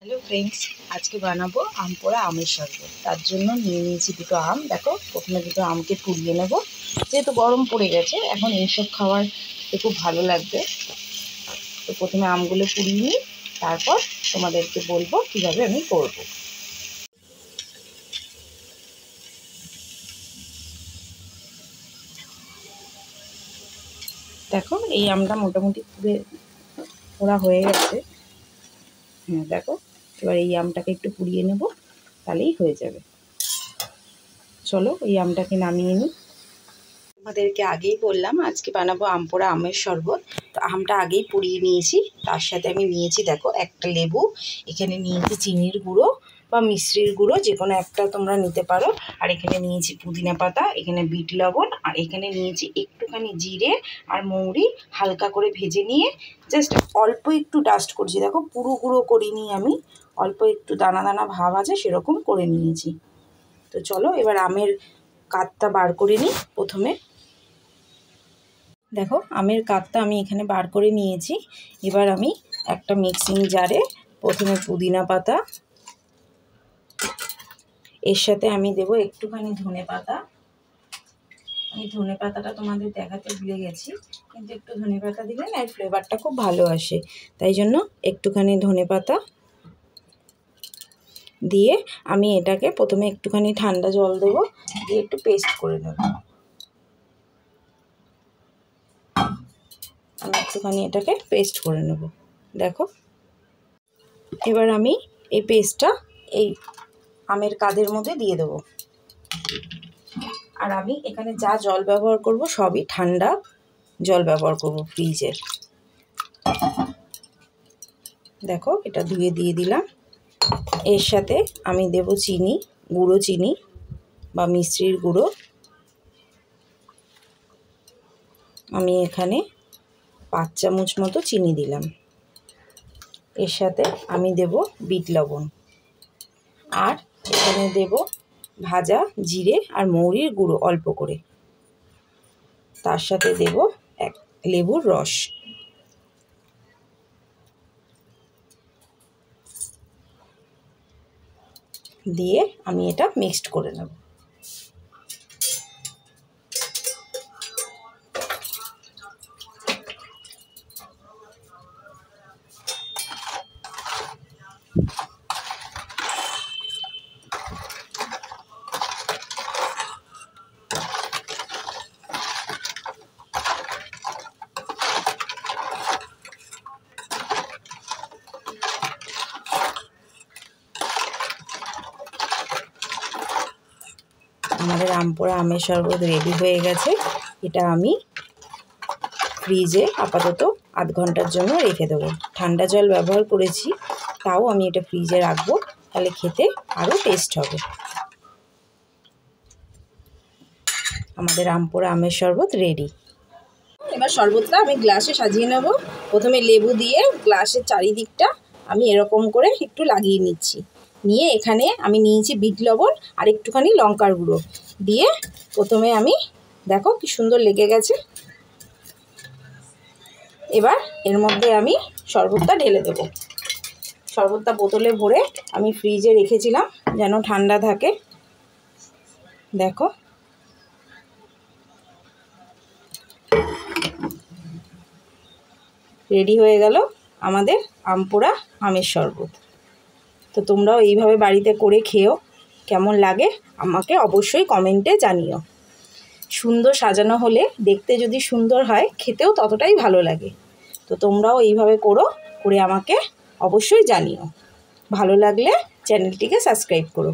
Hello friends, आज के बनाबो आम पोड़ा आमेर शरबत। तार जन्य निये निয়েছি দুটো आम। देखो प्रथमे দুটো আমকে পুড়িয়ে নেব, যেহেতु गरम पड़े गेছে এখন এইসব খাবার খুব ভালো লাগবে। তো প্রথমে আমগুলো পুড়িয়ে নিই, তারপর তোমাদেরকে বলবো কিভাবে আমি করব। দেখো এই আমটা মোটামুটি পোড়া হয়ে গেছে। হ্যাঁ দেখো, এবার এই আমটাকে একটু পুড়িয়ে নেব, তাহলেই হয়ে যাবে। চলো এই আমটাকে নামিয়ে নিই। আমাদেরকে আগেই বললাম আজকে বানাবো আম পোড়া আমের শরবত। তো আমটা আগেই পুড়িয়ে নিয়েছি, তার সাথে আমি নিয়েছি দেখো একটা লেবু, এখানে নিয়েছি চিনির গুঁড়ো বা মিশ্রির গুঁড়ো, যে কোনো একটা তোমরা নিতে পারো। আর এখানে নিয়েছি পুদিনা পাতা, এখানে বিট লবণ, আর এখানে নিয়েছি একটুখানি জিরে আর মৌরি হালকা করে ভেজে নিয়ে জাস্ট অল্প একটু ডাস্ট করছি। দেখো পুরো গুঁড়ো করিনি আমি, অল্প একটু দানা দানা ভাব আছে সেরকম করে নিয়েছি। তো চলো এবার আমের কাতটা বার করে নিই। প্রথমে দেখো আমের কাতটা আমি এখানে বার করে নিয়েছি। এবার আমি একটা মিক্সিং জারে প্রথমে পুদিনা পাতা, এর সাথে আমি দেব একটুখানি ধনে পাতা। আমি ধনে পাতাটা তোমাদের দেখাতে ভুলে গেছি, কিন্তু একটু ধনে পাতা দিলে না এর ফ্লেভারটা খুব ভালো আসে, তাই জন্য একটুখানি ধনে পাতা দিয়ে আমি এটাকে প্রথমে একটুখানি ঠান্ডা জল দেবো, দিয়ে একটু পেস্ট করে নেব। আমি একটুখানি এটাকে পেস্ট করে নেব। দেখো এবার আমি এই পেস্টটা এই আমের কাদের মধ্যে দিয়ে দেবো। আর আমি এখানে যা জল ব্যবহার করব সবই ঠান্ডা জল ব্যবহার করব ফ্রিজের। দেখো এটা ধুয়ে দিয়ে দিলাম। এর সাথে আমি দেব চিনি, গুঁড়ো চিনি বা মিশ্রির গুঁড়ো। আমি এখানে 5 চামচ মতো চিনি দিলাম। এর সাথে আমি দেব বিট লবণ, আর এখানে দেব ভাজা জিরে আর মৌরির গুঁড়ো অল্প করে। তার সাথে দেব এক লেবুর রস। দিয়ে আমি এটা মিক্সড করে নেব। আমাদের আম পোড়া আমের শরবত রেডি হয়ে গেছে। এটা আমি ফ্রিজে আপাতত আধ ঘন্টার জন্য রেখে দেবো। ঠান্ডা জল ব্যবহার করেছি, তাও আমি এটা ফ্রিজে রাখবো, তাহলে খেতে আরও টেস্ট হবে। আমাদের আম পোড়া আমের শরবত রেডি। এবার শরবতটা আমি গ্লাসে সাজিয়ে নেব। প্রথমে লেবু দিয়ে গ্লাসের চারিদিকটা আমি এরকম করে একটু লাগিয়ে নিচ্ছি। নিয়ে এখানে আমি নিয়েছি বিট লবণ আর একটুখানি লঙ্কার গুঁড়ো দিয়ে প্রথমে আমি দেখো কি সুন্দর লেগে গেছে। এবার এর মধ্যে আমি শরবতটা ঢেলে দেব। শরবতটা বোতলে ভরে আমি ফ্রিজে রেখেছিলাম যেন ঠান্ডা থাকে। দেখো রেডি হয়ে গেল আমাদের আম পোড়া আমের শরবত। তো তোমরাও এইভাবে বাড়িতে করে খেও, কেমন লাগে আমাকে অবশ্যই কমেন্টে জানিও। সুন্দর সাজানো হলে দেখতে যদি সুন্দর হয়, খেতেও ততটাই ভালো লাগে। তো তোমরাও এইভাবে করে আমাকে অবশ্যই জানিও। ভালো লাগলে চ্যানেলটিকে সাবস্ক্রাইব করো।